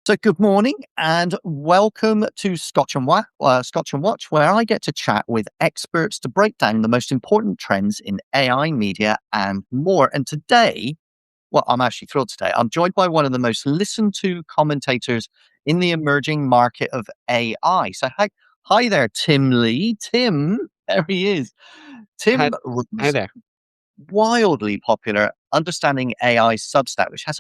So, good morning and welcome to Scotch and Watch, where I get to chat with experts to break down the most important trends in AI, media, and more. And today, well, I'm actually thrilled today. I'm joined by one of the most listened to commentators in the emerging market of AI. So, hi there, Tim Lee. Tim, there he is. Hi, Tim hi was there. wildly popular Understanding AI Substack, which has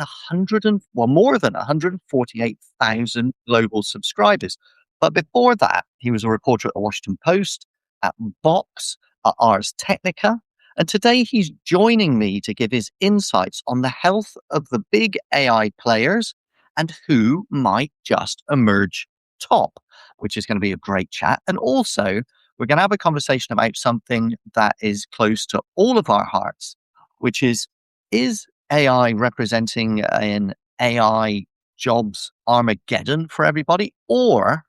more than 148,000 global subscribers. But before that, he was a reporter at the Washington Post, at Vox, at Ars Technica, and today he's joining me to give his insights on the health of the big AI players and who might just emerge top, which is going to be a great chat. And also, we're going to have a conversation about something that is close to all of our hearts, which is AI representing an AI jobs Armageddon for everybody? Or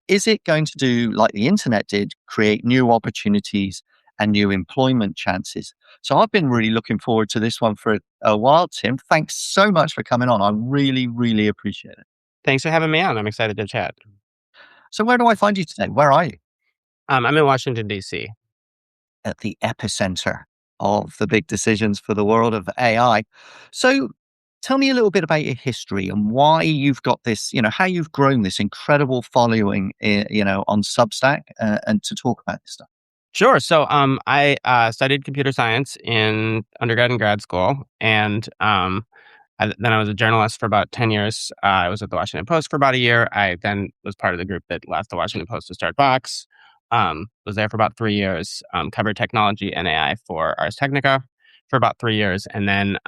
is it going to do like the internet did, create new opportunities and new employment chances? So I've been really looking forward to this one for a while, Tim. Thanks so much for coming on. I really, really appreciate it. Thanks for having me on. I'm excited to chat. So where do I find you today? Where are you? I'm in Washington, D.C. At the epicenter of the big decisions for the world of AI. So tell me a little bit about your history and why you've got this, how you've grown this incredible following, on Substack and to talk about this stuff. Sure. So I studied computer science in undergrad and grad school. And then I was a journalist for about 10 years. I was at the Washington Post for about a year. I then was part of the group that left the Washington Post to start Vox. Was there for about 3 years, covered technology and AI for Ars Technica for about 3 years. And then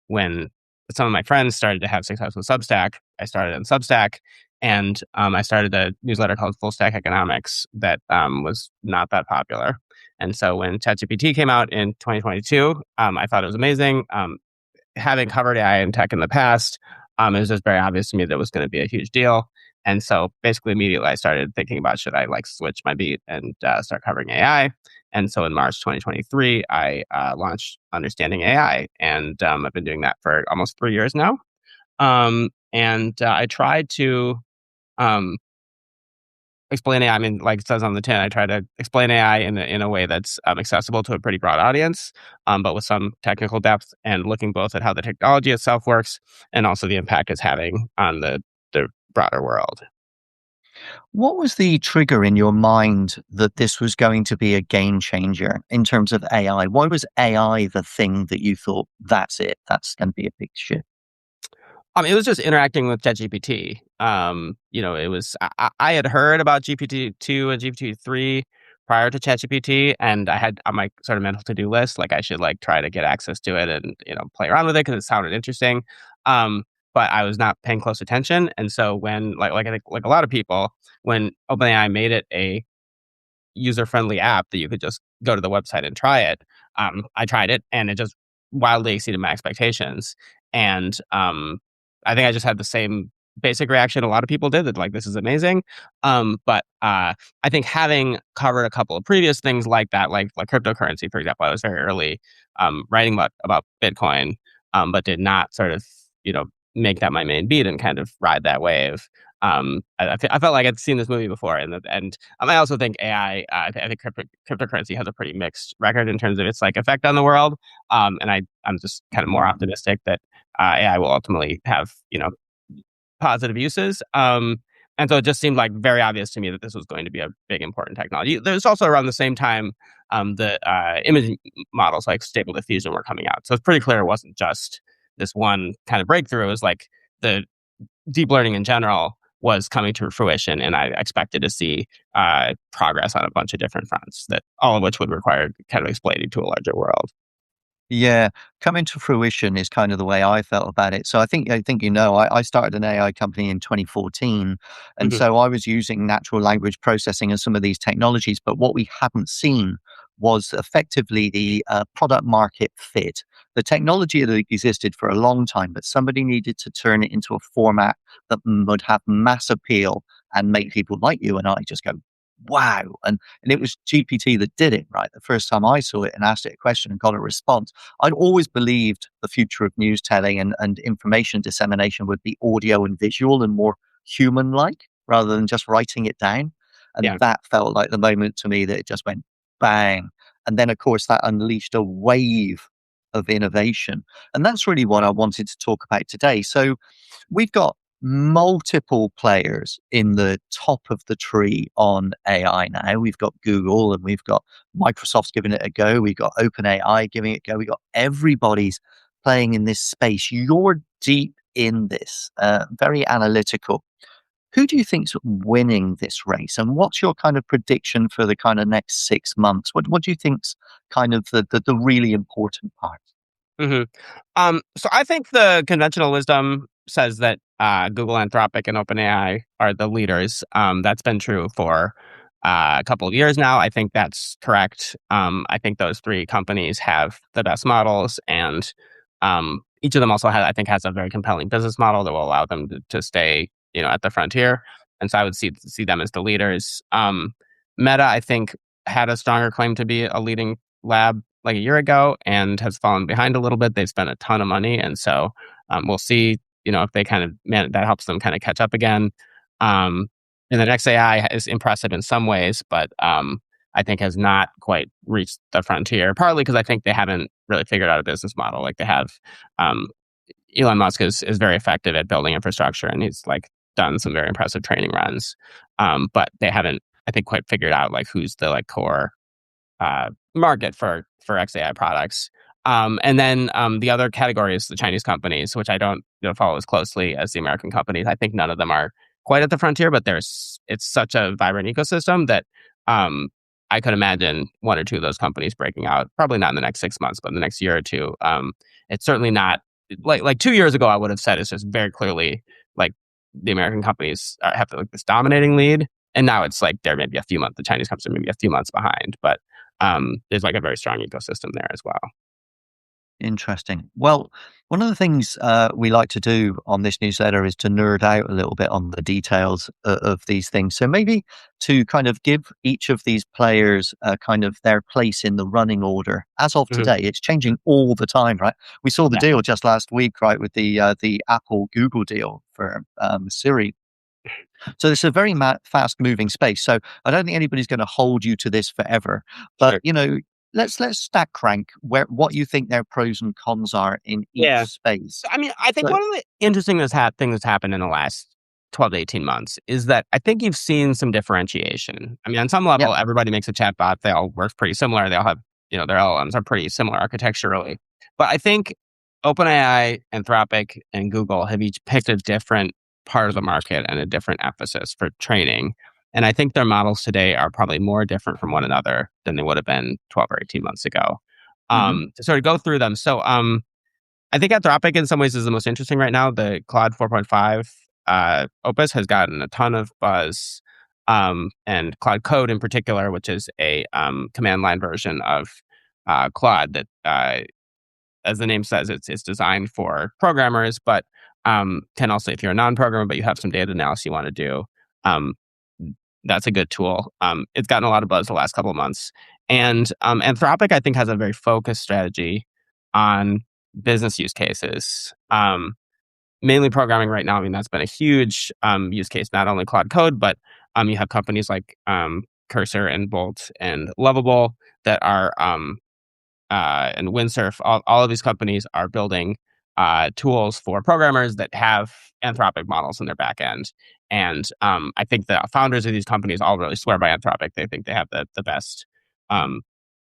when some of my friends started to have success with Substack, I started in Substack, and I started a newsletter called Full Stack Economics that was not that popular. And so when ChatGPT came out in 2022, I thought it was amazing. Having covered AI and tech in the past, it was just very obvious to me that it was going to be a huge deal. And so basically immediately I started thinking about, should I switch my beat and start covering AI? And so in March 2023, I launched Understanding AI. And I've been doing that for almost 3 years now. And I tried to um, explain AI. I mean, like it says on the tin, I try to explain AI in a way that's accessible to a pretty broad audience, but with some technical depth and looking both at how the technology itself works and also the impact it's having on the broader world. What was the trigger in your mind that this was going to be a game changer in terms of AI? Why was AI the thing that you thought, that's it, that's going to be a big shift? It was just interacting with ChatGPT. It was I had heard about GPT-2 and GPT-3 prior to ChatGPT, and I had on my sort of mental to-do list, I should try to get access to it and play around with it because it sounded interesting. But I was not paying close attention, and so when I think like a lot of people, when OpenAI made it a user-friendly app that you could just go to the website and try it, I tried it, and it just wildly exceeded my expectations. And I think I just had the same basic reaction a lot of people did, that this is amazing. But I think having covered a couple of previous things like that, like cryptocurrency, for example, I was very early writing about Bitcoin, but did not sort of make that my main beat and kind of ride that wave. I felt like I'd seen this movie before, and I also think AI. I think cryptocurrency has a pretty mixed record in terms of its effect on the world. And I'm just kind of more optimistic that AI will ultimately have positive uses. And so it just seemed very obvious to me that this was going to be a big important technology. There's also around the same time the image models like Stable Diffusion were coming out, so it's pretty clear it wasn't just this one kind of breakthrough. It was the deep learning in general was coming to fruition, and I expected to see progress on a bunch of different fronts, that all of which would require kind of explaining to a larger world. Yeah, coming to fruition is kind of the way I felt about it. So I think I started an AI company in 2014, and Hmm. so I was using natural language processing and some of these technologies. But what we hadn't seen was effectively the product market fit. The technology had existed for a long time, but somebody needed to turn it into a format that would have mass appeal and make people like you and I just go, wow. And it was GPT that did it, right? The first time I saw it and asked it a question and got a response. I'd always believed the future of news telling and information dissemination would be audio and visual and more human like rather than just writing it down. And Yeah. that felt like the moment to me that it just went bang. And then, of course, that unleashed a wave of innovation. And that's really what I wanted to talk about today. So we've got multiple players in the top of the tree on AI now. We've got Google and we've got Microsoft's giving it a go. We've got OpenAI giving it a go. We've got everybody's playing in this space. You're deep in this, very analytical. Who do you think's winning this race? And what's your kind of prediction for the kind of next 6 months? What do you think's kind of the really important part? hmm so I think the conventional wisdom says that Google, Anthropic, and OpenAI are the leaders. That's been true for a couple of years now. I think that's correct. I think those three companies have the best models, and each of them also has, I think, has a very compelling business model that will allow them to stay, at the frontier. And so I would see them as the leaders. Meta, I think, had a stronger claim to be a leading lab like a year ago and has fallen behind a little bit. They've spent a ton of money, and so we'll see. If they kind of that helps them kind of catch up again. And the next AI is impressive in some ways, but I think has not quite reached the frontier. Partly because I think they haven't really figured out a business model like they have. Elon Musk is very effective at building infrastructure, and he's like done some very impressive training runs. But they haven't, I think, quite figured out like who's the like core market for XAI products. And then the other category is the Chinese companies, which I don't follow as closely as the American companies. I think none of them are quite at the frontier, but it's such a vibrant ecosystem that I could imagine one or two of those companies breaking out. Probably not in the next 6 months, but in the next year or two. It's certainly not like 2 years ago. I would have said it's just very clearly like the American companies have like this dominating lead, and now it's like they're maybe a few months. The Chinese companies are maybe a few months behind, but there's like a very strong ecosystem there as well. Interesting. Well, one of the things we like to do on this newsletter is to nerd out a little bit on the details of these things. So maybe to kind of give each of these players kind of their place in the running order. As of Mhm. today, it's changing all the time, right? We saw the Yeah. deal just last week, right, with the Apple Google deal for Siri. So it's a very fast moving space. So I don't think anybody's going to hold you to this forever. But Sure. let's stack rank what you think their pros and cons are in each Yeah. space. I mean, I think So one of the interesting things that's happened in the last 12 to 18 months is that I think you've seen some differentiation. I mean, on some yeah, level, everybody makes a chatbot. They all work pretty similar. They all have, their LLMs are pretty similar architecturally. But I think OpenAI, Anthropic, and Google have each picked a different part of the market and a different emphasis for training. And I think their models today are probably more different from one another than they would have been 12 or 18 months ago. hmm To sort of go through them. So, I think Anthropic in some ways is the most interesting right now. The Claude 4.5 Opus has gotten a ton of buzz, and Claude Code in particular, which is a command line version of Claude that, as the name says, it's designed for programmers, but can also, if you're a non-programmer but you have some data analysis you want to do, um, that's a good tool. It's gotten a lot of buzz the last couple of months, and Anthropic I think has a very focused strategy on business use cases. Mainly programming right now. I mean, that's been a huge use case, not only Claude Code, but you have companies like Cursor and Bolt and Lovable that are, and Windsurf. All of these companies are building tools for programmers that have Anthropic models in their back end. And I think the founders of these companies all really swear by Anthropic. They think they have the um,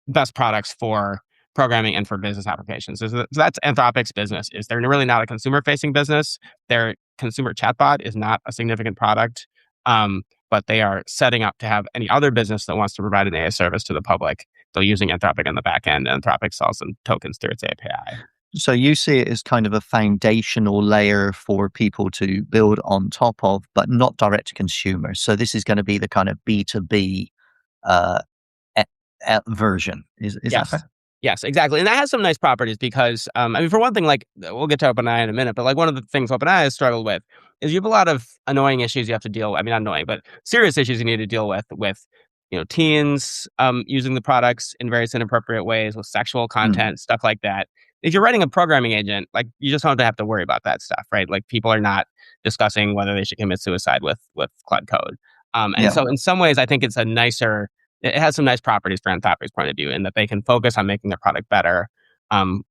best products for programming and for business applications. So that's Anthropic's business. Is they're really not a consumer-facing business. Their consumer chatbot is not a significant product, but they are setting up to have any other business that wants to provide an AI service to the public. They're using Anthropic on the back end. Anthropic sells them tokens through its API. so you see it as kind of a foundational layer for people to build on top of, but not direct to consumer. So this is going to be the kind of B2B uh, e- version. Is that Yes. fair? Yes, exactly. And that has some nice properties because, I mean, for one thing, like we'll get to OpenAI in a minute, but like one of the things OpenAI has struggled with is you have a lot of annoying issues you have to deal with. I mean, not annoying, but serious issues you need to deal with teens using the products in various inappropriate ways with sexual Mm. content, stuff like that. If you're writing a programming agent, like you just don't have to worry about that stuff, right? Like people are not discussing whether they should commit suicide with Claude Code. And Yeah. so in some ways, I think it has some nice properties for Anthropic's point of view in that they can focus on making their product better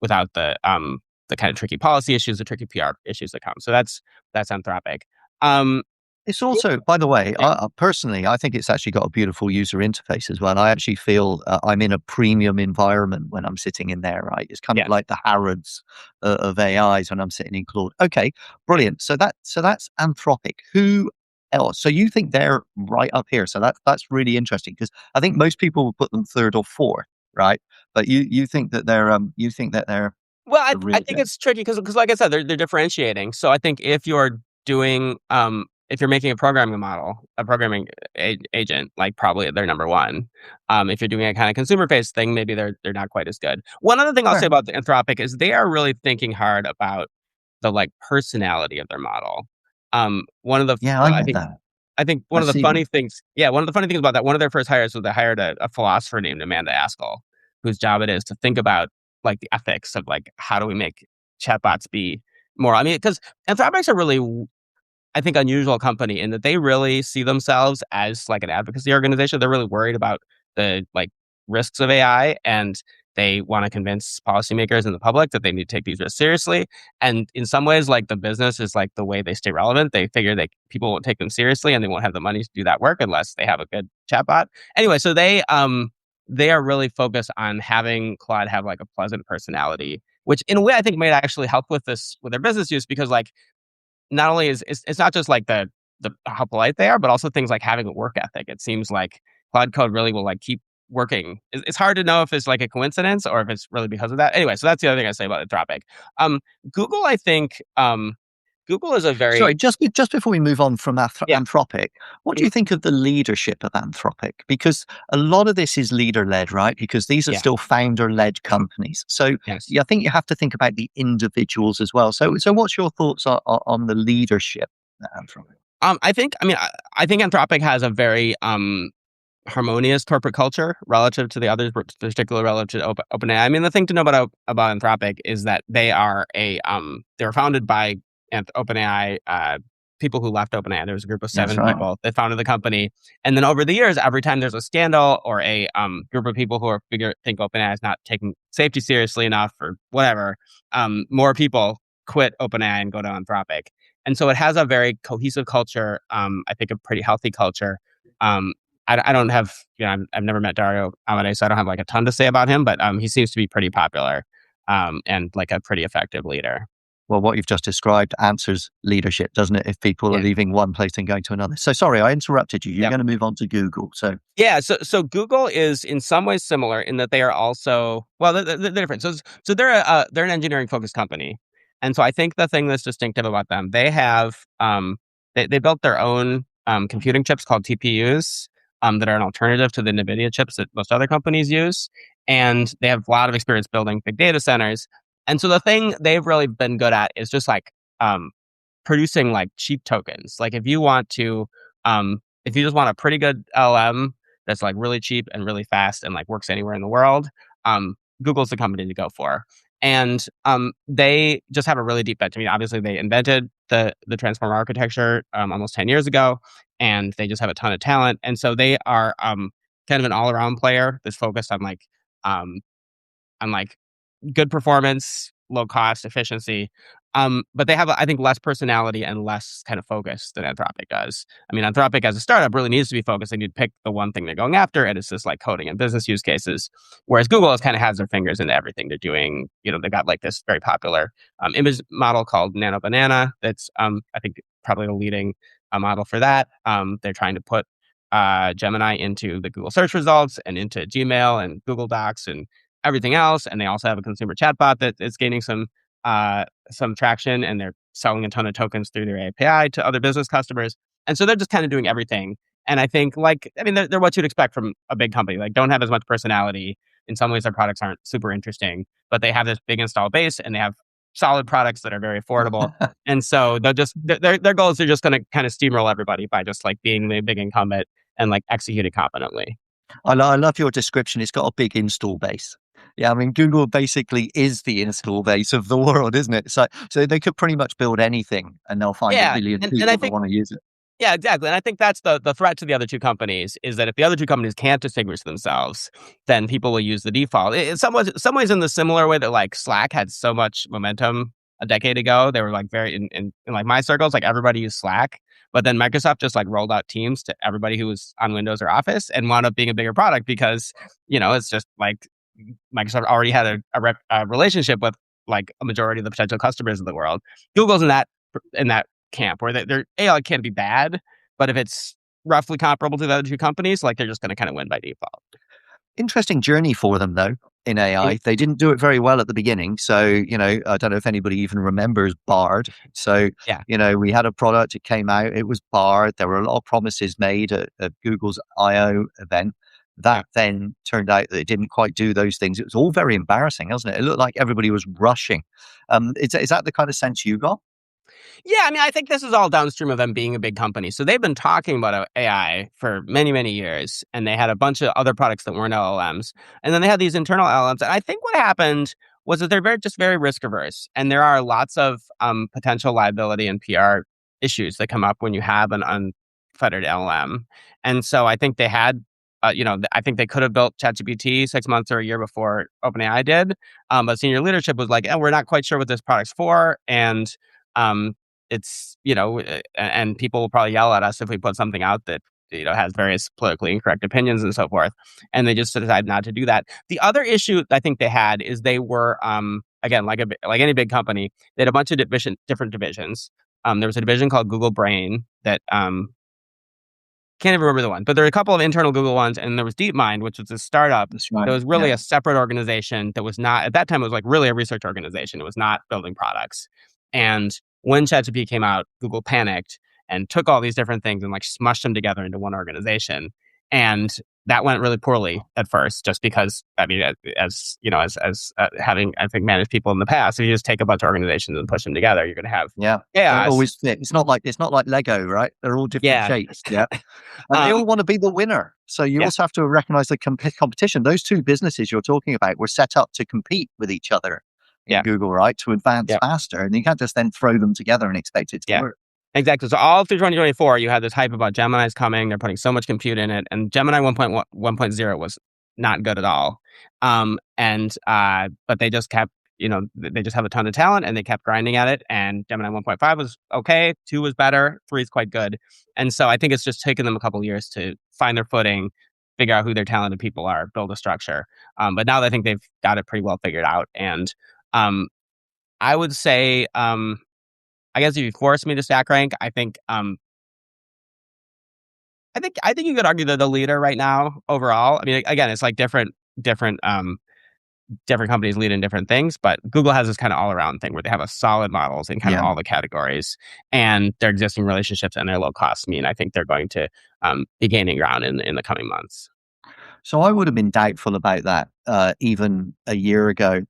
without the kind of tricky policy issues, the tricky PR issues that come. So that's Anthropic. Um, It's also, by the way, yeah, personally, I think it's actually got a beautiful user interface as well. I actually feel I'm in a premium environment when I'm sitting in there, right? It's kind of yeah, like the Harrods of AIs when I'm sitting in Claude. Okay, brilliant. So that's Anthropic. Who else? So you think they're right up here? So that's really interesting because I think most people will put them third or fourth, right? But you think that they're Well, the I real think deal. it's tricky because like I said, they're differentiating. So I think if you're making a programming model, a programming agent, like probably they're number one. If you're doing a kind of consumer based thing, maybe they're not quite as good. One other thing I'll say Sure. about the Anthropic is they are really thinking hard about the like personality of their model. One of the Yeah, I get that. I think one I of the see that. funny things, yeah, one of the funny things about that, one of their first hires was they hired a philosopher named Amanda Askell, whose job it is to think about like the ethics of like how do we make chatbots be more. I mean, because Anthropic's a really, I think, unusual company in that they really see themselves as like an advocacy organization. They're really worried about the like risks of AI, and they want to convince policymakers and the public that they need to take these risks seriously. And in some ways, like the business is like the way they stay relevant. They figure that people won't take them seriously, and they won't have the money to do that work unless they have a good chatbot. Anyway, so they are really focused on having Claude have like a pleasant personality, which in a way I think might actually help with their business use because like not only is it's not just like the how polite they are, but also things like having a work ethic. It seems like Cloud Code really will like keep working. It's hard to know if it's like a coincidence or if it's really because of that. Anyway, so that's the other thing I say about Anthropic. Um, Google, I think, Google is a very Sorry, just before we move on from yeah. Anthropic, what do Mhm. you think of the leadership of Anthropic? Because a lot of this is leader-led, right? Because these are Yeah. still founder-led companies. So Yes. yeah, I think you have to think about the individuals as well. So what's your thoughts on the leadership at Anthropic? I think Anthropic has a very harmonious corporate culture relative to the others, particularly relative to OpenAI. I mean, the thing to know about Anthropic is that they were founded by OpenAI people who left OpenAI. There was a group of That's 7 right. people that founded the company, and then over the years, every time there's a scandal or a group of people who think OpenAI is not taking safety seriously enough or whatever, more people quit OpenAI and go to Anthropic. And so it has a very cohesive culture. I think a pretty healthy culture. Um, I don't have, I've never met Dario Amodei, so I don't have like a ton to say about him, but he seems to be pretty popular and like a pretty effective leader. Well, what you've just described answers leadership, doesn't it? If people are Yeah. leaving one place and going to another. So sorry, I interrupted you. You're Yeah. going to move on to Google. So Yeah, so Google is in some ways similar in that they are also well they're different. So they're an engineering focused company, and so I think the thing that's distinctive about them they have they built their own computing chips called TPUs that are an alternative to the Nvidia chips that most other companies use, and they have a lot of experience building big data centers. And so the thing they've really been good at is just like producing like cheap tokens. Like if you just want a pretty good LM that's like really cheap and really fast and like works anywhere in the world, Google's the company to go for. And they just have a really deep bench. I mean, obviously they invented the transformer architecture almost 10 years ago, and they just have a ton of talent. And so they are kind of an all around player that's focused um, on like good performance, low cost, efficiency. But they have, I think, less personality and less kind of focus than Anthropic does. I mean, Anthropic as a startup really needs to be focused. They need to pick the one thing they're going after, and it's just like coding and business use cases. Whereas Google has kind of has their fingers into everything they're doing. They got like this very popular image model called Nano Banana. That's I think probably the leading model for that. They're trying to put Gemini into the Google search results and into Gmail and Google Docs and everything else. And they also have a consumer chatbot that is gaining some traction, and they're selling a ton of tokens through their API to other business customers. And so they're just kind of doing everything. And I think, they're what you'd expect from a big company. Like, don't have as much personality. In some ways, their products aren't super interesting, but they have this big install base, and they have solid products that are very affordable. And so they'll just their goal is they're just going to kind of steamroll everybody by just like being the big incumbent and like executing competently. I love your description. It's got a big install base. Yeah, I mean, Google basically is the install base of the world, isn't it? So they could pretty much build anything, and they'll find a Yeah, billion and I people that think want to use it. yeah, exactly. And I think that's the threat to the other two companies is that if the other two companies can't distinguish themselves, then people will use the default. In some ways, in the similar way that like Slack had so much momentum a decade ago, they were like very in like my circles, like everybody used Slack, but then Microsoft just like rolled out Teams to everybody who was on Windows or Office and wound up being a bigger product because it's just like Microsoft already had a relationship with like a majority of the potential customers of the world. Google's in that camp where their AI can be bad, but if it's roughly comparable to the other two companies, like they're just going to kind of win by default. Interesting journey for them, though, in Mhm. AI. They didn't do it very well at the beginning. So, I don't know if anybody even remembers Bard. So, Yeah, we had a product, it came out, it was Bard. There were a lot of promises made at Google's I/O event. yeah. That then turned out that it didn't quite do those things. It was all very embarrassing, wasn't it? It looked like everybody was rushing. Is that the kind of sense you got? Yeah, I mean, I think this is all downstream of them being a big company. So they've been talking about AI for many, many years, and they had a bunch of other products that weren't LLMs, and then they had these internal LLMs. And I think what happened was that they're very risk averse, and there are lots of potential liability and PR issues that come up when you have an unfettered LLM. And so I think they had. I think they could have built ChatGPT 6 months or a year before OpenAI did, but senior leadership was like, "We're not quite sure what this product's for," and um, and people will probably yell at us if we put something out that has various politically incorrect opinions and so forth, and they just decided not to do that. The other issue I think they had is they were again like any big company, they had a bunch of different divisions. There was a division called Google Brain that can't even remember the one, but there were a couple of internal Google ones, and there was DeepMind, which was a startup That's that right. was Yeah. really a separate organization that was not at that time. It was like really a research organization. It was not building products. And when ChatGPT came out, Google panicked and took all these different things and like smushed them together into one organization. And that went really poorly at first, just because I mean, as you know, as having I think managed people in the past, if you just take a bunch of organizations and push them together, you're going to have Yeah. Don't chaos. always fit. It's not like Lego, right? They're all different Yeah. shapes. Yeah. And they Um, all want to be the winner. So you yeah. also have to recognize the competition. Those two businesses you're talking about were set up to compete with each other in Yeah. Google, right? To advance Yeah. faster. And you can't just then throw them together and expect it to Yeah. work. Exactly. So all through 2024, you had this hype about Gemini's coming. They're putting so much compute in it, and Gemini 1.0 was not good at all. But they just kept, they just have a ton of talent, and they kept grinding at it. And Gemini 1.5 was okay, 2 was better, 3 is quite good. And so I think it's just taken them a couple of years to find their footing, figure out who their talented people are, build a structure. But now I think they've got it pretty well figured out. And um, I would say. I guess if you force me to stack rank, I think you could argue they're the leader right now overall. I mean, again, it's like different companies lead in different things, but Google has this kind of all around thing where they have a solid models in kind of Yeah. all the categories, and their existing relationships and their low costs mean I think they're going to be gaining ground in the coming months. So I would have been doubtful about that even a year ago.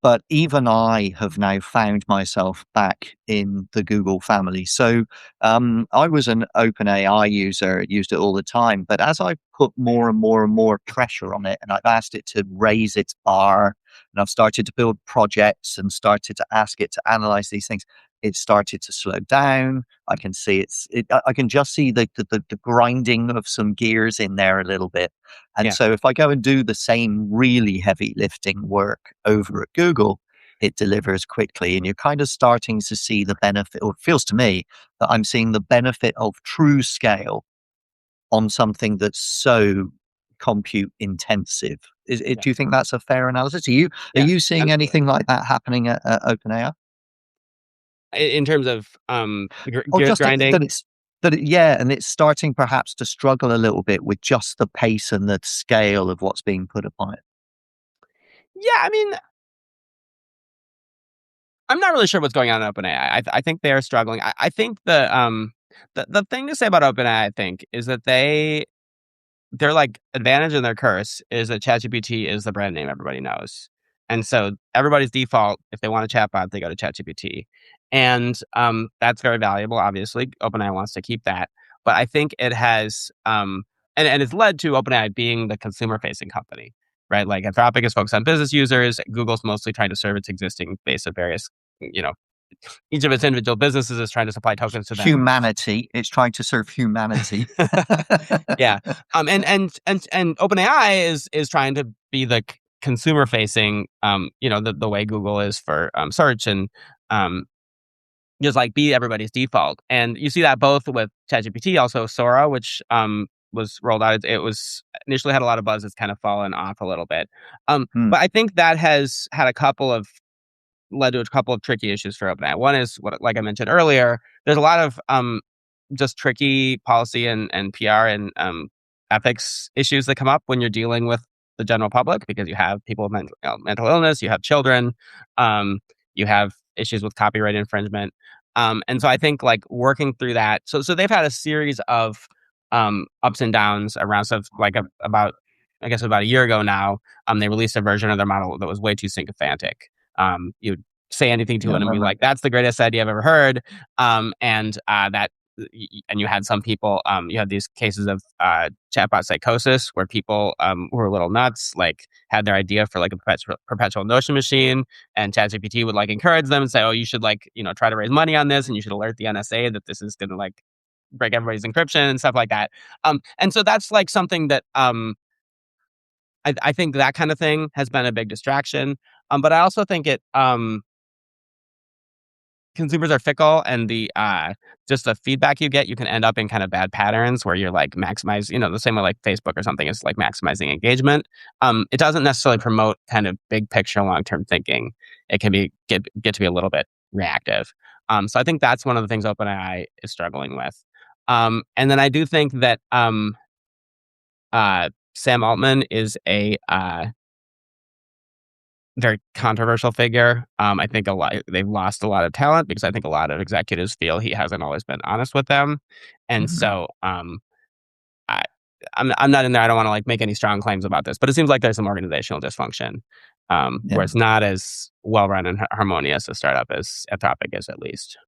But even I have now found myself back in the Google family. So I was an OpenAI user, used it all the time. But as I put more and more and more pressure on it, and I've asked it to raise its bar, and I've started to build projects and started to ask it to analyze these things, it started to slow down. I can see I can just see the grinding of some gears in there a little bit. And Yeah, so if I go and do the same really heavy lifting work over at Google, it delivers quickly. And you're kind of starting to see the benefit, or it feels to me that I'm seeing the benefit of true scale on something that's so compute intensive. yeah, Do you think that's a fair analysis? Are yeah, you seeing absolutely. anything like that happening at OpenAI? In terms of Or just grinding. yeah, and it's starting perhaps to struggle a little bit with just the pace and the scale of what's being put upon it. Yeah, I mean, I'm not really sure what's going on in OpenAI. I think they're struggling. I think the thing to say about OpenAI, I think, is that their like advantage and their curse is that ChatGPT is the brand name everybody knows, and so everybody's default if they want a chatbot, they go to ChatGPT, and that's very valuable. Obviously, OpenAI wants to keep that, but I think it has and it's led to OpenAI being the consumer-facing company, right? Like Anthropic is focused on business users. Google's mostly trying to serve its existing base of various, each of its individual businesses is trying to supply tokens to them. Humanity. It's trying to serve humanity. Yeah. And OpenAI is trying to be the consumer facing, the way Google is for search, and just like be everybody's default. And you see that both with ChatGPT, also Sora, which was rolled out. It was initially had a lot of buzz. It's kind of fallen off a little bit. But I think that has had led to a couple of tricky issues for OpenAI. One is what, like I mentioned earlier, there's a lot of just tricky policy and PR and ethics issues that come up when you're dealing with the general public, because you have people with mental illness, you have children, you have issues with copyright infringement. And so I think like working through that. So they've had a series of ups and downs around stuff like about a year ago now. They released a version of their model that was way too sycophantic. You'd say anything to it and be like, "That's the greatest idea I've ever heard." And you had some people, you had these cases of chatbot psychosis where people who were a little nuts, like had their idea for like a perpetual notion machine, and ChatGPT would like encourage them and say, "Oh, you should like, try to raise money on this, and you should alert the NSA that this is going to like break everybody's encryption and stuff like that." And so that's like something that I think that kind of thing has been a big distraction. But I also think consumers are fickle, and the just the feedback you get, you can end up in kind of bad patterns where you're like maximize, the same way like Facebook or something is like maximizing engagement. It doesn't necessarily promote kind of big picture, long-term thinking. It can get to be a little bit reactive. So I think that's one of the things OpenAI is struggling with. And then I do think that Sam Altman is a very controversial figure. I think they've lost a lot of talent because I think a lot of executives feel he hasn't always been honest with them, and so I'm not in there. I don't want to like make any strong claims about this, but it seems like there's some organizational dysfunction where it's not as well run and harmonious a startup as Anthropic is, at least.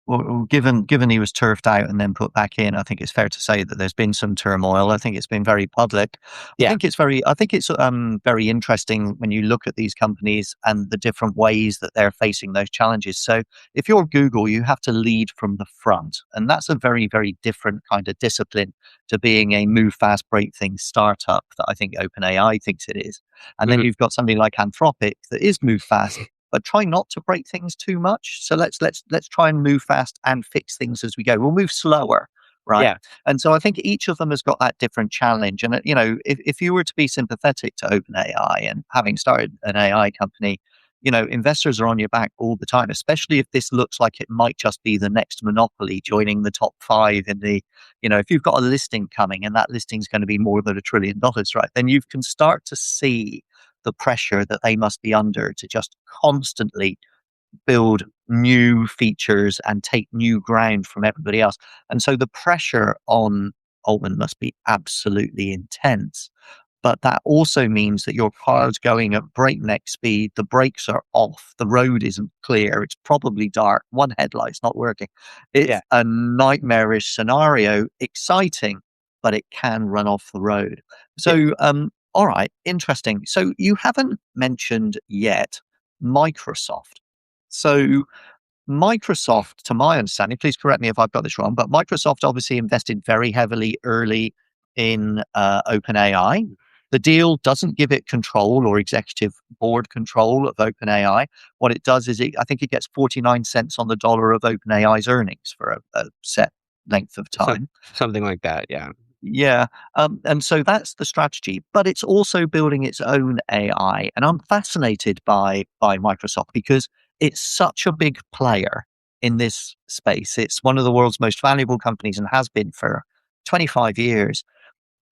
Well, given he was turfed out and then put back in, I think it's fair to say that there's been some turmoil. I think it's been very public. Yeah. I think it's very interesting when you look at these companies and the different ways that they're facing those challenges. So if you're Google, you have to lead from the front, and that's a very, very different kind of discipline to being a move fast, break things startup that I think OpenAI thinks it is. And then you've got somebody like Anthropic that is move fast, but try not to break things too much. So let's try and move fast and fix things as we go. We'll move slower, right? Yeah. And so I think each of them has got that different challenge. And if you were to be sympathetic to OpenAI and having started an AI company, investors are on your back all the time, especially if this looks like it might just be the next monopoly joining the top 5 in the, if you've got a listing coming and that listing's going to be more than $1 trillion, right? Then you can start to see the pressure that they must be under to just constantly build new features and take new ground from everybody else. And so the pressure on Altman must be absolutely intense. But that also means that your car's going at breakneck speed, the brakes are off, the road isn't clear, it's probably dark, one headlight's not working. It's a nightmarish scenario, exciting, but it can run off the road. So, all right, interesting. So you haven't mentioned yet Microsoft. So Microsoft, to my understanding, please correct me if I've got this wrong, but Microsoft obviously invested very heavily early in OpenAI. The deal doesn't give it control or executive board control of OpenAI. What it does is I think it gets 49 cents on the dollar of OpenAI's earnings for a set length of time. Something like that, yeah. Yeah. And so that's the strategy, but it's also building its own AI. And I'm fascinated by Microsoft because it's such a big player in this space. It's one of the world's most valuable companies and has been for 25 years.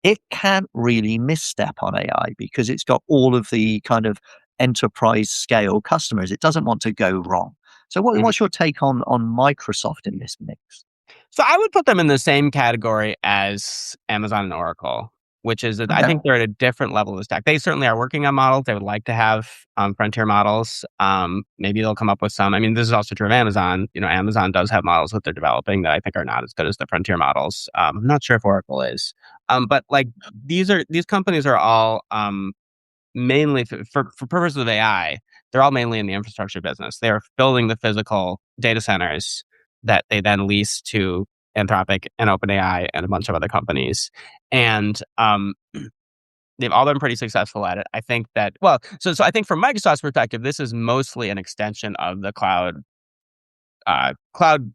It can't really misstep on AI because it's got all of the kind of enterprise scale customers. It doesn't want to go wrong. So what's your take on Microsoft in this mix? So I would put them in the same category as Amazon and Oracle. which is that I Okay. think they're at a different level of the stack. They certainly are working on models. They would like to have frontier models. Maybe they'll come up with some. I mean, this is also true of Amazon. Amazon does have models that they're developing that I think are not as good as the frontier models. I'm not sure if Oracle is. But like these companies are all mainly for purposes of AI. They're all mainly in the infrastructure business. They're building the physical data centers that they then lease to Anthropic and OpenAI and a bunch of other companies. And they've all been pretty successful at it. I think that, well, so I think from Microsoft's perspective, this is mostly an extension of the cloud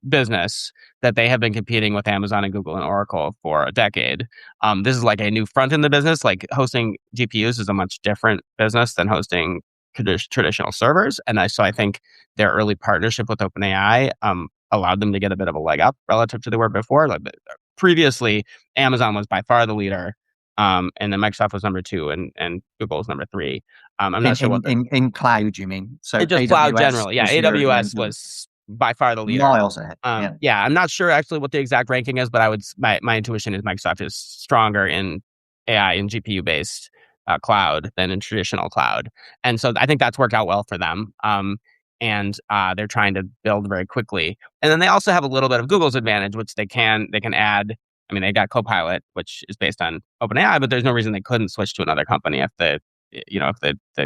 business that they have been competing with Amazon and Google and Oracle for a decade. This is like a new front in the business. Like hosting GPUs is a much different business than hosting traditional servers. And so I think their early partnership with OpenAI allowed them to get a bit of a leg up relative to they were before. Like previously, Amazon was by far the leader. And then Microsoft was number 2 and Google was number 3. I'm not sure what In cloud, you mean? So just cloud AWS generally. Yeah, was your AWS was by far the leader. miles ahead. Yeah. Yeah, I'm not sure actually what the exact ranking is, but my intuition is Microsoft is stronger in AI and GPU based cloud than in traditional cloud, and so I think that's worked out well for them. And they're trying to build very quickly, and then they also have a little bit of Google's advantage, which they can add. I mean, they got Copilot, which is based on OpenAI, but there's no reason they couldn't switch to another company if the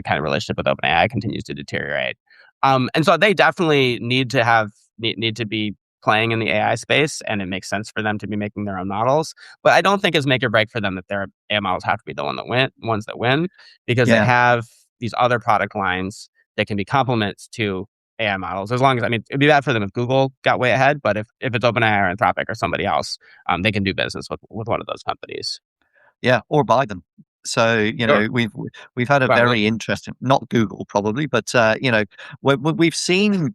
kind of relationship with OpenAI continues to deteriorate. And so they definitely need to be playing in the AI space, and it makes sense for them to be making their own models. But I don't think it's make or break for them that their AI models have to be the ones that win, because they Yeah. have these other product lines that can be complements to AI models. As long as, I mean, it'd be bad for them if Google got way ahead, but if it's OpenAI or Anthropic or somebody else, they can do business with one of those companies. Yeah, or buy them. So Sure. we've had a Well, very interesting, not Google probably, but we've seen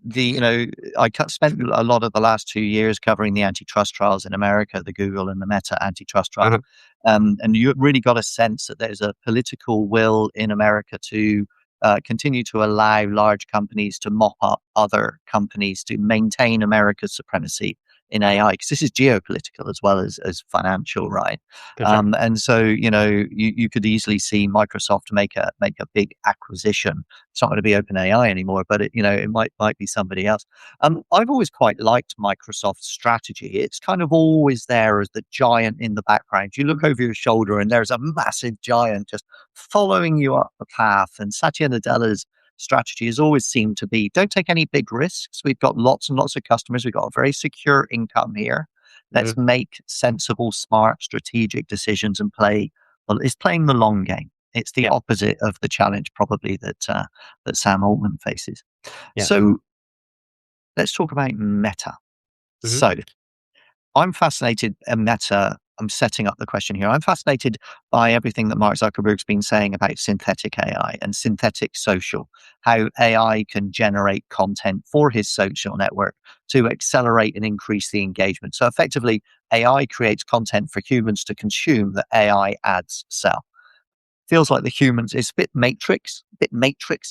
spent a lot of the last 2 years covering the antitrust trials in America, the Google and the Meta antitrust trials, uh-huh. and you really got a sense that there's a political will in America to continue to allow large companies to mop up other companies to maintain America's supremacy in AI, because this is geopolitical as well as financial, right? For sure. And so, you could easily see Microsoft make a big acquisition. It's not going to be OpenAI anymore, but it might be somebody else. I've always quite liked Microsoft's strategy. It's kind of always there as the giant in the background. You look over your shoulder and there's a massive giant just following you up the path. And Satya Nadella's strategy has always seemed to be, don't take any big risks. We've got lots and lots of customers. We've got a very secure income here. Let's Mhm. make sensible, smart, strategic decisions and play. Well, it's playing the long game. It's the Yeah. opposite of the challenge, probably, that Sam Altman faces. Yeah. So let's talk about Meta. Hmm. So I'm fascinated, Meta. I'm setting up the question here. I'm fascinated by everything that Mark Zuckerberg's been saying about synthetic AI and synthetic social, how AI can generate content for his social network to accelerate and increase the engagement. So effectively, AI creates content for humans to consume that AI ads sell. Feels like the humans, it's a bit Matrix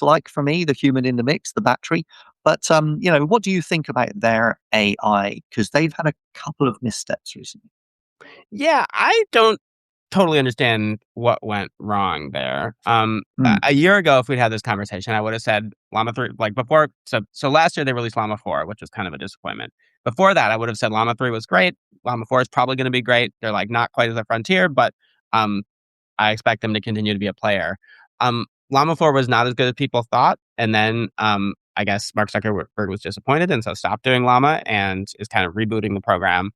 like for me, the human in the mix, the battery. But what do you think about their AI? Because they've had a couple of missteps recently. Yeah, I don't totally understand what went wrong there. Mm, A year ago, if we'd had this conversation, I would have said Llama 3, like before. So last year they released Llama 4, which was kind of a disappointment. Before that, I would have said Llama 3 was great. Llama 4 is probably going to be great. They're like not quite as a frontier, but um, I expect them to continue to be a player. Llama 4 was not as good as people thought. And then I guess Mark Zuckerberg was disappointed and so stopped doing Llama and is kind of rebooting the program.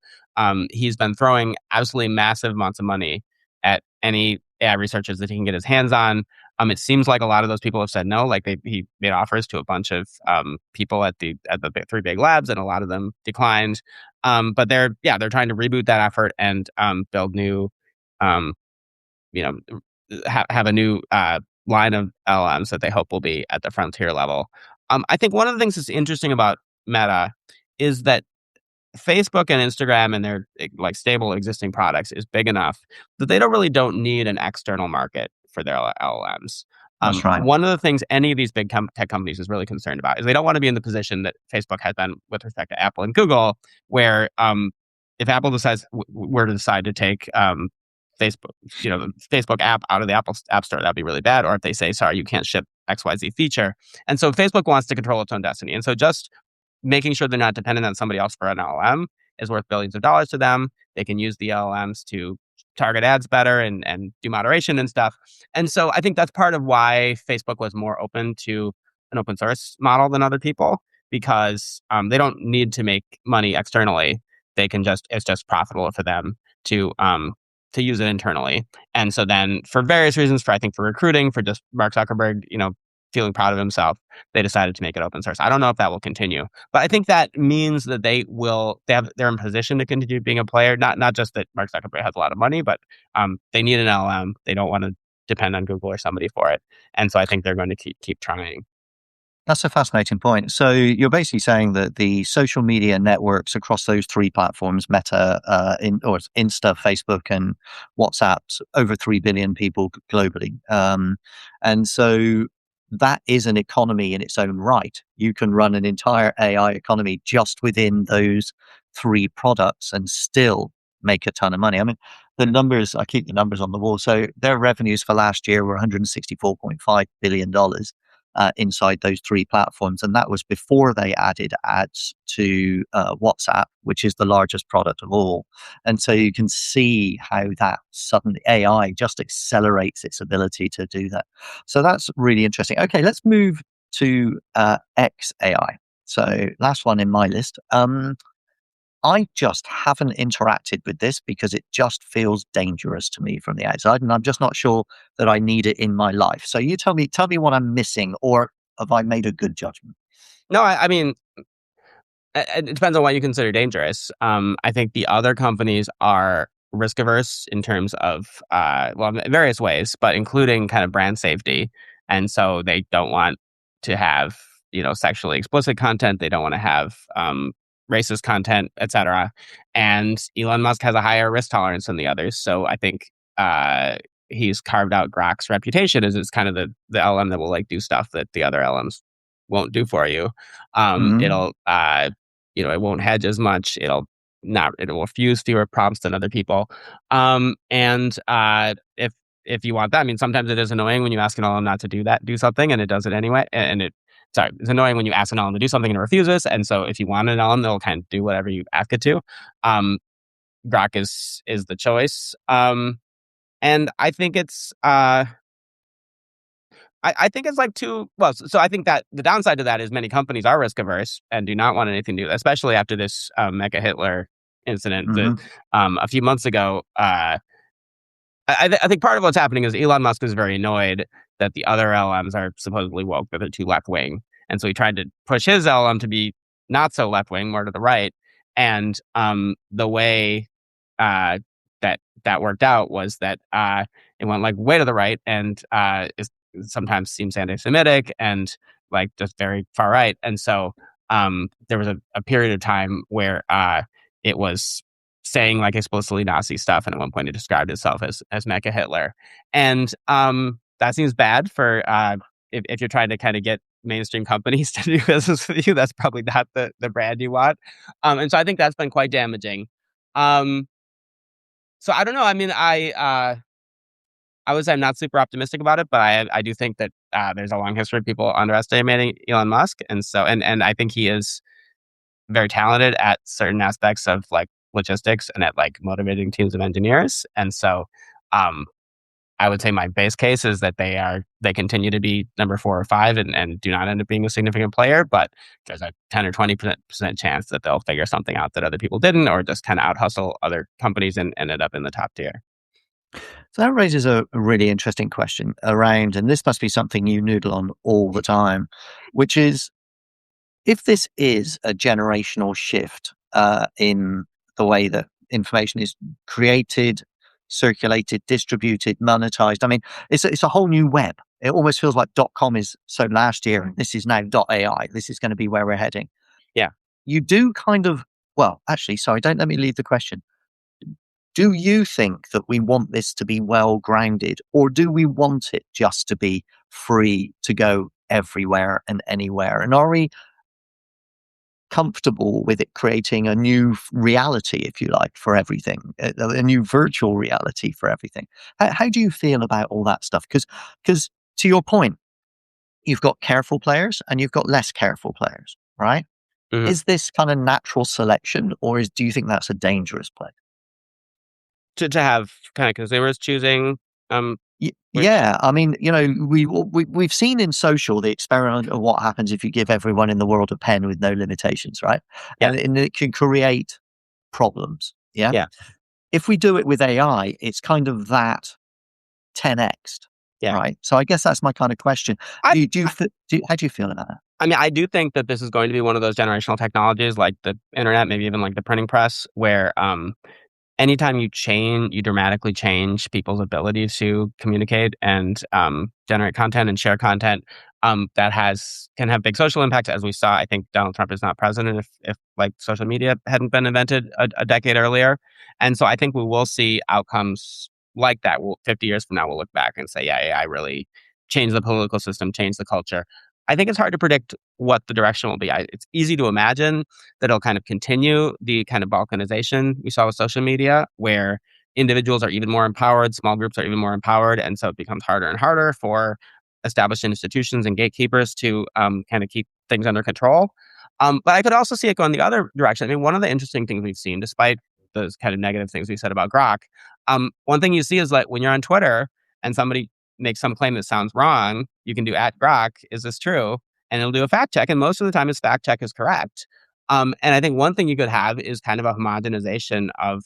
He's been throwing absolutely massive amounts of money at any AI researchers that he can get his hands on. It seems like a lot of those people have said no. Like he made offers to a bunch of people at the three big labs, and a lot of them declined. But they're trying to reboot that effort and build new um, have a new line of LLMs that they hope will be at the frontier level. I think one of the things that's interesting about Meta is that Facebook and Instagram and their like stable existing products is big enough that they don't need an external market for their LLMs. that's right. One of the things any of these big tech companies is really concerned about is they don't want to be in the position that Facebook has been with respect to Apple and Google, where if Apple were to decide to take Facebook, the Facebook app out of the Apple App Store, that'd be really bad. Or if they say, sorry, you can't ship XYZ feature. And so Facebook wants to control its own destiny. And so just making sure they're not dependent on somebody else for an LLM is worth billions of dollars to them. They can use the LLMs to target ads better and do moderation and stuff. And so I think that's part of why Facebook was more open to an open source model than other people, because they don't need to make money externally. They can it's just profitable for them to use it internally. And so then for various reasons, I think for recruiting, for just Mark Zuckerberg, feeling proud of himself, they decided to make it open source. I don't know if that will continue, but I think that means that they're in position to continue being a player. Not just that Mark Zuckerberg has a lot of money, but they need an LM. They don't want to depend on Google or somebody for it. And so I think they're going to keep trying. That's a fascinating point. So you're basically saying that the social media networks across those three platforms, Meta, or Insta, Facebook, and WhatsApp's over 3 billion people globally. And so that is an economy in its own right. You can run an entire AI economy just within those three products and still make a ton of money. I mean, the numbers, I keep the numbers on the wall. So their revenues for last year were $164.5 billion. Inside those three platforms. And that was before they added ads to WhatsApp, which is the largest product of all. And so you can see how that suddenly AI just accelerates its ability to do that. So that's really interesting. Okay, let's move to XAI. So last one in my list. I just haven't interacted with this because it just feels dangerous to me from the outside, and I'm just not sure that I need it in my life. So you tell me what I'm missing, or have I made a good judgment? No, I mean, it depends on what you consider dangerous. I think the other companies are risk averse in terms of, in various ways, but including kind of brand safety. And so they don't want to have, sexually explicit content. They don't want to have racist content, etc. And Elon Musk has a higher risk tolerance than the others. So I think he's carved out Grok's reputation as it's kind of the LM that will do stuff that the other LMs won't do for you. It'll it won't hedge as much. It will refuse fewer prompts than other people. And if you want that, I mean, sometimes it is annoying when you ask an LM not to do something and it does it anyway. It's annoying when you ask an LM to do something and it refuses. And so if you want an LM, they'll kind of do whatever you ask it to. Grok is the choice. And I think it's I think it's so I think that the downside to that is many companies are risk averse and do not want anything to do, especially after this Mecha Hitler incident a few months ago. I think part of what's happening is Elon Musk is very annoyed that the other LMs are supposedly woke, but they're too left wing. And so he tried to push his LM to be not so left wing, more to the right. And the way that worked out was that it went way to the right and it sometimes seems anti-Semitic and just very far right. And so there was a period of time where it was saying explicitly Nazi stuff, and at one point it described itself as Mecha Hitler. And that seems bad for if you're trying to kind of get mainstream companies to do business with you. That's probably not the brand you want. And so I think that's been quite damaging. So I don't know. I mean, I would say I'm not super optimistic about it, but I do think that there's a long history of people underestimating Elon Musk, and so and I think he is very talented at certain aspects of logistics and at motivating teams of engineers. And so I would say my base case is that they continue to be number 4 or 5 and do not end up being a significant player, but there's a 10 or 20% chance that they'll figure something out that other people didn't, or just kind of out hustle other companies and ended up in the top tier. So that raises a really interesting question around, and this must be something you noodle on all the time, which is, if this is a generational shift in the way that information is created, circulated, distributed, monetized. I mean, it's a whole new web. It almost feels like .com is so last year, and this is now .ai. This is going to be where we're heading. Yeah. You do kind of, actually, sorry, don't let me leave the question. Do you think that we want this to be well grounded, or do we want it just to be free to go everywhere and anywhere? And are we comfortable with it creating a new reality, if you like, for everything, a new virtual reality for everything. How do you feel about all that stuff? Because to your point, you've got careful players and you've got less careful players, right? Mhm. Is this kind of natural selection, or do you think that's a dangerous play? To have kind of consumers choosing which Yeah, I mean, we've seen in social the experiment of what happens if you give everyone in the world a pen with no limitations, right? yeah And it can create problems. Yeah. yeah If we do it with AI, it's kind of that 10x, yeah right? So I guess that's my kind of question. I, How do you feel about that? I mean, I do think that this is going to be one of those generational technologies like the internet, maybe even like the printing press, where anytime you dramatically change people's ability to communicate and generate content and share content, that can have big social impacts. As we saw, I think Donald Trump is not president if like social media hadn't been invented a decade earlier, and so I think we will see outcomes like that. 50 years from now, we'll look back and say, yeah, AI really changed the political system, changed the culture. I think it's hard to predict what the direction will be. It's easy to imagine that it'll kind of continue the kind of balkanization we saw with social media, where individuals are even more empowered, small groups are even more empowered, and so it becomes harder and harder for established institutions and gatekeepers to kind of keep things under control. But I could also see it going the other direction. I mean, one of the interesting things we've seen, despite those kind of negative things we said about Grok, one thing you see is like when you're on Twitter and somebody makes some claim that sounds wrong, you can do at Grok, is this true? And it'll do a fact check, and most of the time, its fact check is correct. And I think one thing you could have is kind of a homogenization of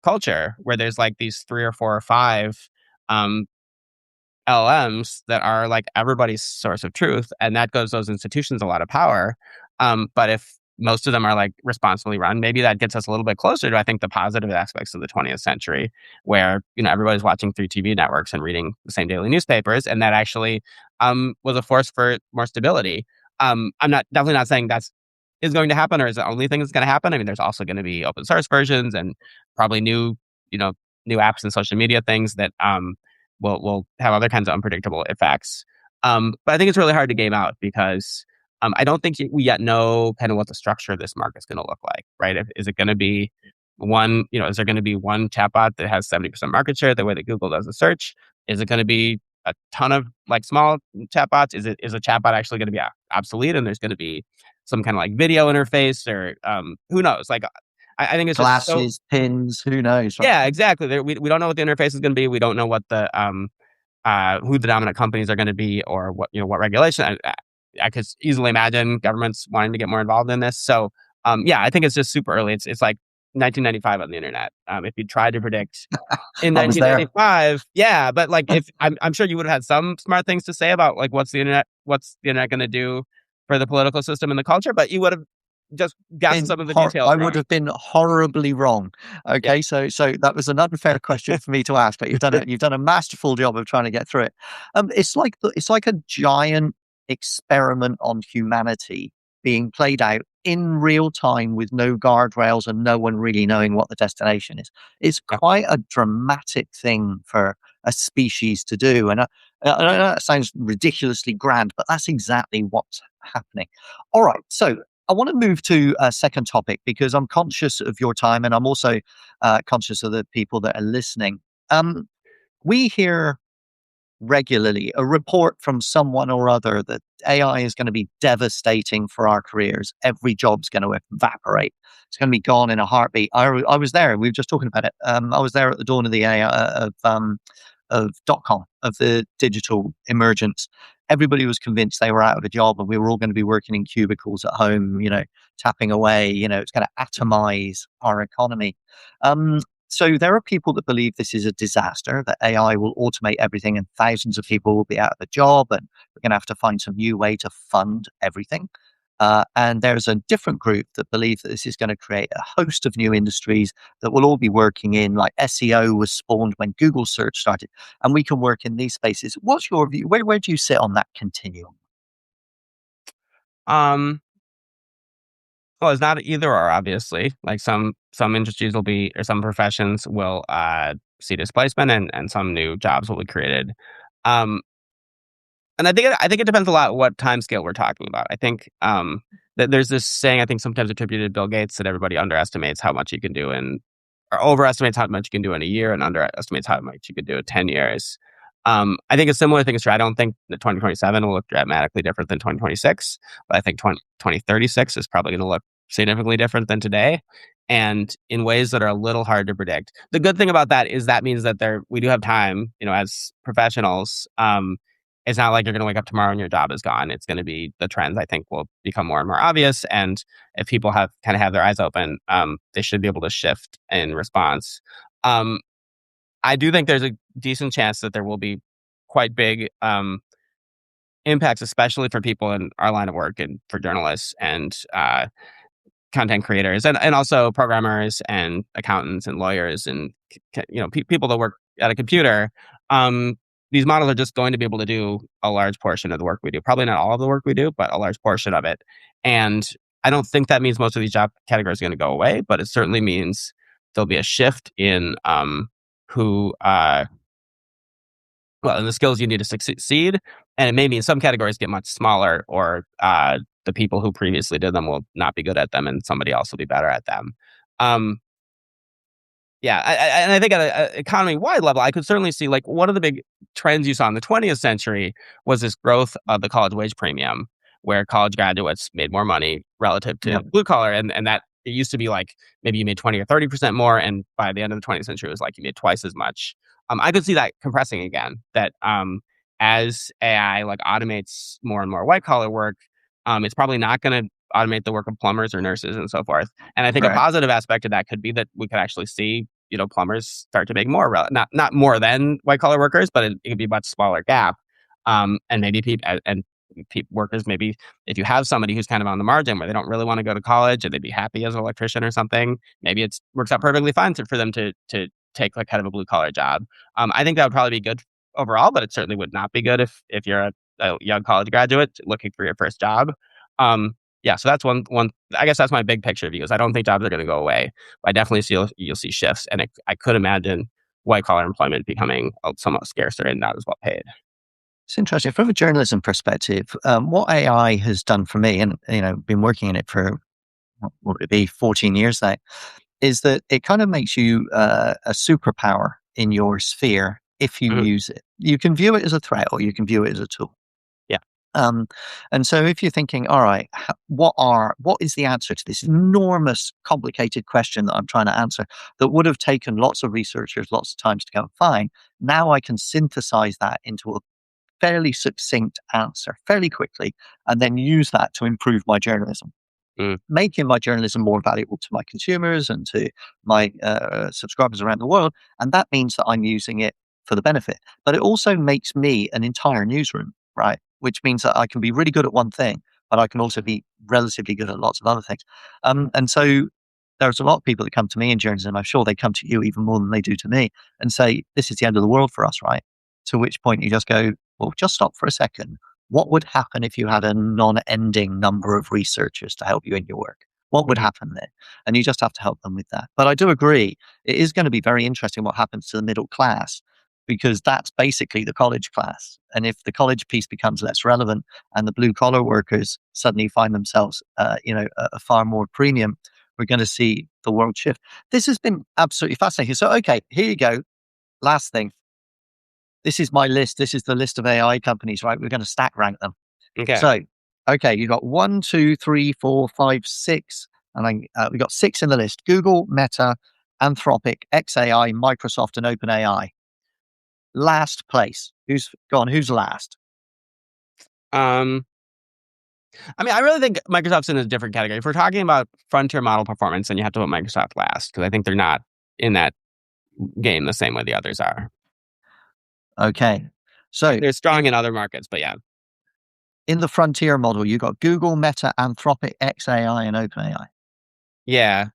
culture, where there's like these 3 or 4 or 5 um, LLMs that are like everybody's source of truth, and that gives those institutions a lot of power. But if most of them are like responsibly run, maybe that gets us a little bit closer to, I think, the positive aspects of the 20th century, where everybody's watching 3 TV networks and reading the same daily newspapers, and that actually was a force for more stability. I'm not definitely not saying that's is going to happen or is the only thing that's going to happen. I mean, there's also going to be open source versions and probably you know, new apps and social media things that will have other kinds of unpredictable effects. But I think it's really hard to game out because I don't think we yet know kind of what the structure of this market is going to look like, right? Is it going to be is there going to be one chatbot that has 70% market share the way that Google does the search? Is it going to be a ton of like small chatbots? Is a chatbot actually going to be obsolete and there's going to be some kind of like video interface or who knows? Like, I think it's just so Glasses, pins, who knows, right? yeah, exactly. We don't know what the interface is going to be. We don't know what the who the dominant companies are going to be or what regulation. I could easily imagine governments wanting to get more involved in this. So yeah, I think it's just super early. It's like 1995 on the internet. If you tried to predict in I was there. 1995, yeah, but like if I'm sure you would have had some smart things to say about like what's the internet going to do for the political system and the culture, but you would have just guessed some of the details I would wrong. have been horribly wrong. Yeah, Okay, so that was an unfair question for me to ask, but you've done a masterful job of trying to get through it. It's like a giant experiment on humanity being played out in real time with no guardrails and no one really knowing what the destination is. It's yeah. quite a dramatic thing for a species to do, and I know that sounds ridiculously grand, but that's exactly what's happening. All right, so I want to move to a second topic because I'm conscious of your time and I'm also conscious of the people that are listening. Um, we hear regularly a report from someone or other that AI is going to be devastating for our careers. Every job's going to evaporate. It's going to be gone in a heartbeat. I was there. We were just talking about it. I was there at the dawn of the AI of .com, of the digital emergence. Everybody was convinced they were out of a job and we were all going to be working in cubicles at home, tapping away. It's going to atomize our economy. So there are people that believe this is a disaster, that AI will automate everything and thousands of people will be out of a job and we're going to have to find some new way to fund everything. And there's a different group that believe that this is going to create a host of new industries that will all be working in, like SEO was spawned when Google search started, and we can work in these spaces. What's your view? Where do you sit on that continuum? Um, well, it's not either or, obviously. Like some industries will be, or some professions will see displacement, and some new jobs will be created. Um, And I think it depends a lot what time scale we're talking about. I think that there's this saying I think sometimes attributed to Bill Gates that everybody underestimates how much you can do in, or overestimates how much you can do in a year and underestimates how much you can do in 10 years. I think a similar thing is true. I don't think that 2027 will look dramatically different than 2026, but I think 2036 is probably going to look significantly different than today, and in ways that are a little hard to predict. The good thing about that is that means that we do have time, as professionals. It's not like you're going to wake up tomorrow and your job is gone. It's going to be, the trends I think will become more and more obvious. And if people have their eyes open, they should be able to shift in response. I do think there's a decent chance that there will be quite big impacts, especially for people in our line of work and for journalists and content creators and also programmers and accountants and lawyers and people that work at a computer. These models are just going to be able to do a large portion of the work we do. Probably not all of the work we do, but a large portion of it. And I don't think that means most of these job categories are going to go away, but it certainly means there'll be a shift in who and the skills you need to succeed. And it may mean some categories get much smaller, or the people who previously did them will not be good at them and somebody else will be better at them. And I think at an economy-wide level, I could certainly see, like, one of the big trends you saw in the 20th century was this growth of the college wage premium, where college graduates made more money relative to blue collar, and that it used to be like maybe you made 20 or 30% more, and by the end of the 20th century, it was like you made twice as much. I could see that compressing again. That as AI automates more and more white collar work, it's probably not going to automate the work of plumbers or nurses and so forth. And I think a positive aspect of that could be that we could actually see, plumbers start to make more, not more than white collar workers, but it could be a much smaller gap. And maybe workers, maybe if you have somebody who's kind of on the margin where they don't really want to go to college and they'd be happy as an electrician or something, maybe it works out perfectly fine for them to take kind of a blue collar job. I think that would probably be good overall, but it certainly would not be good if you're a young college graduate looking for your first job. So that's one. I guess that's my big picture view. Is I don't think jobs are going to go away. But I definitely see you'll see shifts, and I could imagine white collar employment becoming somewhat scarcer and not as well paid. It's interesting from a journalism perspective. What AI has done for me, and been working in it for what would it be 14 years now, is that it kind of makes you a superpower in your sphere if you use it. You can view it as a threat, or you can view it as a tool. And so if you're thinking, all right, what is the answer to this enormous, complicated question that I'm trying to answer that would have taken lots of researchers lots of times to go and find? Now I can synthesize that into a fairly succinct answer fairly quickly, and then use that to improve my journalism, making my journalism more valuable to my consumers and to my subscribers around the world. And that means that I'm using it for the benefit. But it also makes me an entire newsroom, right? Which means that I can be really good at one thing, but I can also be relatively good at lots of other things. And so there's a lot of people that come to me in journalism. I'm sure they come to you even more than they do to me and say, this is the end of the world for us, right? To which point you just go, well, just stop for a second. What would happen if you had a non-ending number of researchers to help you in your work? What would happen there? And you just have to help them with that. But I do agree, it is going to be very interesting what happens to the middle class, because that's basically the college class. And if the college piece becomes less relevant and the blue collar workers suddenly find themselves, a far more premium, we're going to see the world shift. This has been absolutely fascinating. So, okay, here you go. Last thing. This is my list. This is the list of AI companies, right? We're going to stack rank them. Okay. So, okay, you got 1, 2, 3, 4, 5, 6. And we got 6 in the list: Google, Meta, Anthropic, XAI, Microsoft, and OpenAI. Last place. Who's gone? Who's last? I really think Microsoft's in a different category. If we're talking about frontier model performance, then you have to put Microsoft last, because I think they're not in that game the same way the others are. Okay. So they're strong in other markets, but yeah. In the frontier model, you got Google, Meta, Anthropic, XAI, and OpenAI. Yeah.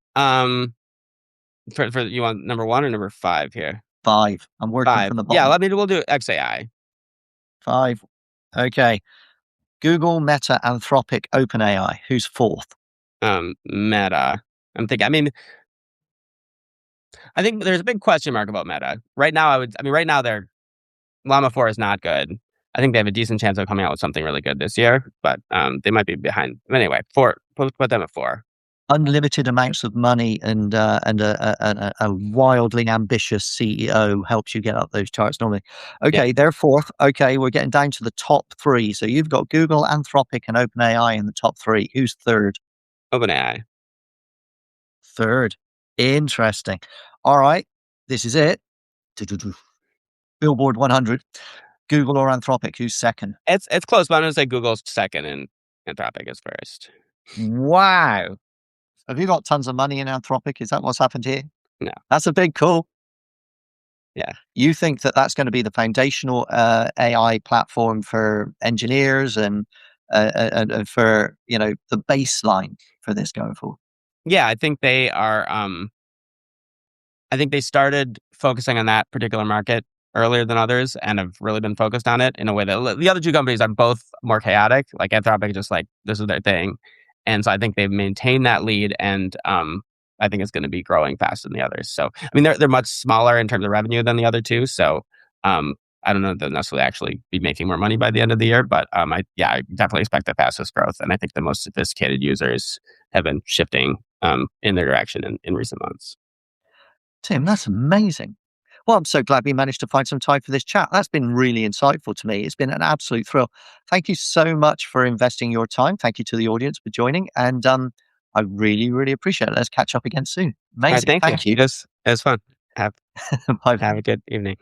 For you want number 1 or number 5 here? 5. I'm working 5. from the bottom. Yeah, we'll do XAI. 5. Okay. Google, Meta, Anthropic, OpenAI. Who's fourth? Meta. I think there's a big question mark about Meta. Right now, right now their Llama 4 is not good. I think they have a decent chance of coming out with something really good this year, but they might be behind. But anyway, 4. Put them at 4. Unlimited amounts of money and a wildly ambitious CEO helps you get up those charts normally. Okay, they're fourth. Okay, we're getting down to the top 3. So you've got Google, Anthropic, and OpenAI in the top 3. Who's third? OpenAI. Third. Interesting. All right, this is it. Billboard 100. Google or Anthropic? Who's second? It's close, but I'm going to say Google's second and Anthropic is first. Wow. Have you got tons of money in Anthropic? Is that what's happened here? No. That's a big call. Yeah. You think that that's going to be the foundational AI platform for engineers and for, the baseline for this going forward? Yeah, I think they are. I think they started focusing on that particular market earlier than others and have really been focused on it in a way that the other two companies are both more chaotic. Like Anthropic, just like this is their thing. And so I think they've maintained that lead, and I think it's going to be growing faster than the others. So, I mean, they're much smaller in terms of revenue than the other two. So, I don't know if they'll necessarily actually be making more money by the end of the year, but I definitely expect the fastest growth. And I think the most sophisticated users have been shifting in their direction in recent months. Tim, that's amazing. Well, I'm so glad we managed to find some time for this chat. That's been really insightful to me. It's been an absolute thrill. Thank you so much for investing your time. Thank you to the audience for joining. And I really, really appreciate it. Let's catch up again soon. Amazing. All right, thank you. You. It was fun. Bye. Have a good evening.